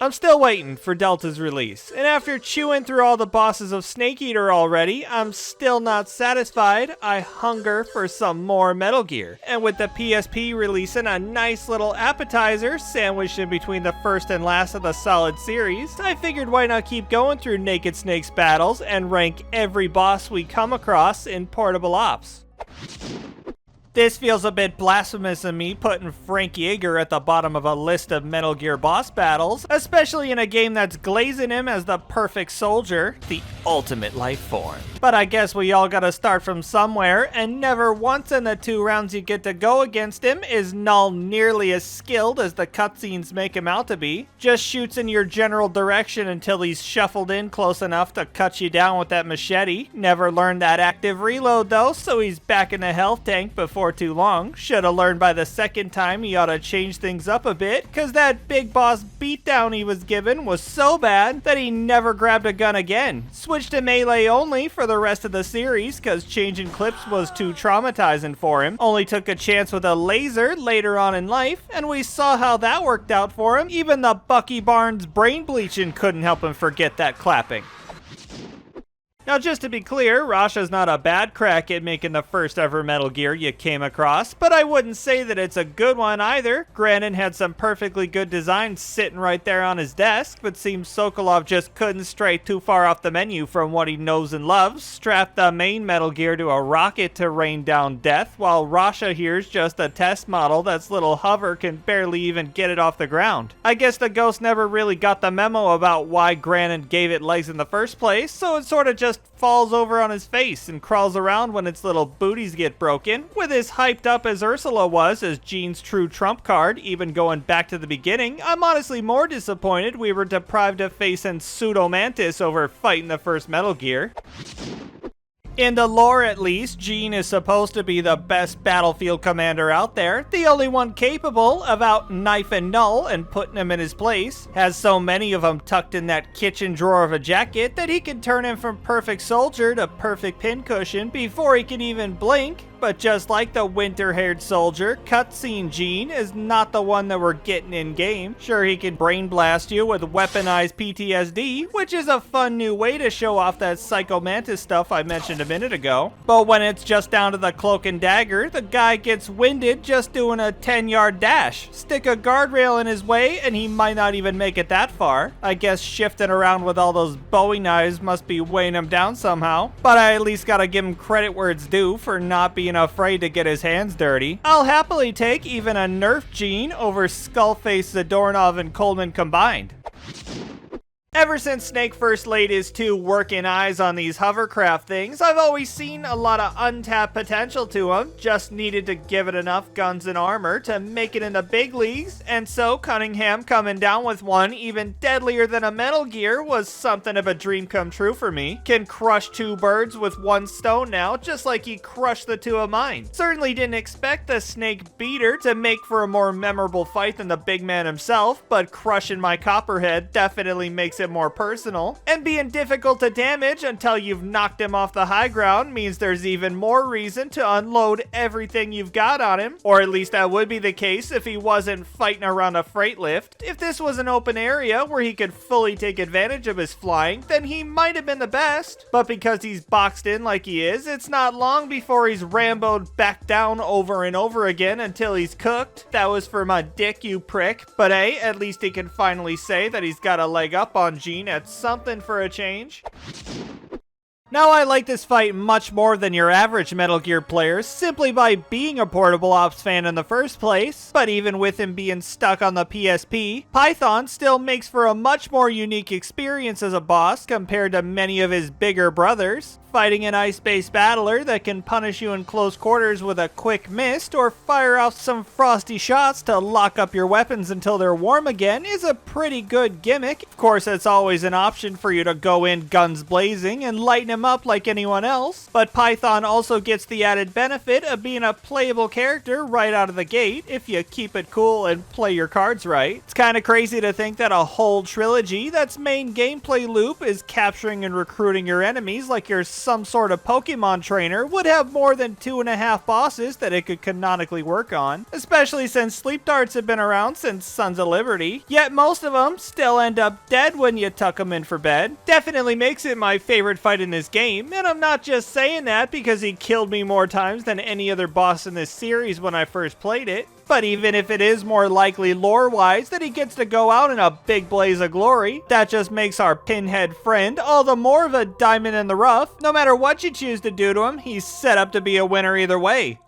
I'm still waiting for Delta's release, and after chewing through all the bosses of Snake Eater already, I'm still not satisfied. I hunger for some more Metal Gear. And with the PSP releasing a nice little appetizer sandwiched in between the first and last of the Solid series, I figured why not keep going through Naked Snake's battles and rank every boss we come across in Portable Ops. This feels a bit blasphemous of me putting Frank Yeager at the bottom of a list of Metal Gear boss battles, especially in a game that's glazing him as the perfect soldier, the ultimate life form. But I guess we all gotta start from somewhere, and never once in the 2 rounds you get to go against him is Null nearly as skilled as the cutscenes make him out to be. Just shoots in your general direction until he's shuffled in close enough to cut you down with that machete. Never learned that active reload though, so he's back in the health tank before too long. Should've learned by the second time he ought to change things up a bit, cause that big boss beatdown he was given was so bad that he never grabbed a gun again. Switched to melee only for the rest of the series, cause changing clips was too traumatizing for him. Only took a chance with a laser later on in life, and we saw how that worked out for him. Even the Bucky Barnes brain bleaching couldn't help him forget that clapping. Now, just to be clear, Rasha's not a bad crack at making the first ever Metal Gear you came across, but I wouldn't say that it's a good one either. Granted, had some perfectly good designs sitting right there on his desk, but seems Sokolov just couldn't stray too far off the menu from what he knows and loves. Strapped the main Metal Gear to a rocket to rain down death, while Rasha here's just a test model that's little hover can barely even get it off the ground. I guess the Ghost never really got the memo about why Grannon gave it legs in the first place, so it sort of just falls over on his face and crawls around when its little booties get broken. With as hyped up as Ursula was as Gene's true trump card, even going back to the beginning, I'm honestly more disappointed we were deprived of facing Pseudo Mantis over fighting the first Metal Gear. In the lore at least, Gene is supposed to be the best battlefield commander out there, the only one capable of out-knifing Null and putting him in his place. Has so many of them tucked in that kitchen drawer of a jacket that he can turn him from perfect soldier to perfect pincushion before he can even blink. But just like the winter-haired soldier, cutscene Gene is not the one that we're getting in-game. Sure, he can brain blast you with weaponized PTSD, which is a fun new way to show off that Psycho Mantis stuff I mentioned a minute ago. But when it's just down to the cloak and dagger, the guy gets winded just doing a 10-yard dash. Stick a guardrail in his way and he might not even make it that far. I guess shifting around with all those Bowie knives must be weighing him down somehow. But I at least gotta give him credit where it's due for not being afraid to get his hands dirty. I'll happily take even a nerf Gene over Skullface, Zadornov, and Coleman combined. Ever since Snake first laid his 2 working eyes on these hovercraft things, I've always seen a lot of untapped potential to him, just needed to give it enough guns and armor to make it in the big leagues, and so Cunningham coming down with one even deadlier than a Metal Gear was something of a dream come true for me. Can crush 2 birds with 1 stone now, just like he crushed the 2 of mine. Certainly didn't expect the Snake beater to make for a more memorable fight than the big man himself, but crushing my Copperhead definitely makes it more personal, and being difficult to damage until you've knocked him off the high ground means there's even more reason to unload everything you've got on him, or at least that would be the case if he wasn't fighting around a freight lift. If this was an open area where he could fully take advantage of his flying, then he might have been the best, but because he's boxed in like he is, it's not long before he's Rambo'd back down over and over again until he's cooked. That was for my dick, you prick, but hey, at least he can finally say that he's got a leg up on Gene at something for a change. Now, I like this fight much more than your average Metal Gear player simply by being a Portable Ops fan in the first place, but even with him being stuck on the PSP, Python still makes for a much more unique experience as a boss compared to many of his bigger brothers. Fighting an ice-based battler that can punish you in close quarters with a quick mist or fire off some frosty shots to lock up your weapons until they're warm again is a pretty good gimmick. Of course, it's always an option for you to go in guns blazing and lighten him up like anyone else, but Python also gets the added benefit of being a playable character right out of the gate if you keep it cool and play your cards right. It's kind of crazy to think that a whole trilogy that's main gameplay loop is capturing and recruiting your enemies like your some sort of Pokemon trainer would have more than 2.5 bosses that it could canonically work on, especially since sleep darts have been around since Sons of Liberty, yet most of them still end up dead when you tuck them in for bed. Definitely makes it my favorite fight in this game, and I'm not just saying that because he killed me more times than any other boss in this series when I first played it. But even if it is more likely lore-wise that he gets to go out in a big blaze of glory, that just makes our pinhead friend all the more of a diamond in the rough. No matter what you choose to do to him, he's set up to be a winner either way.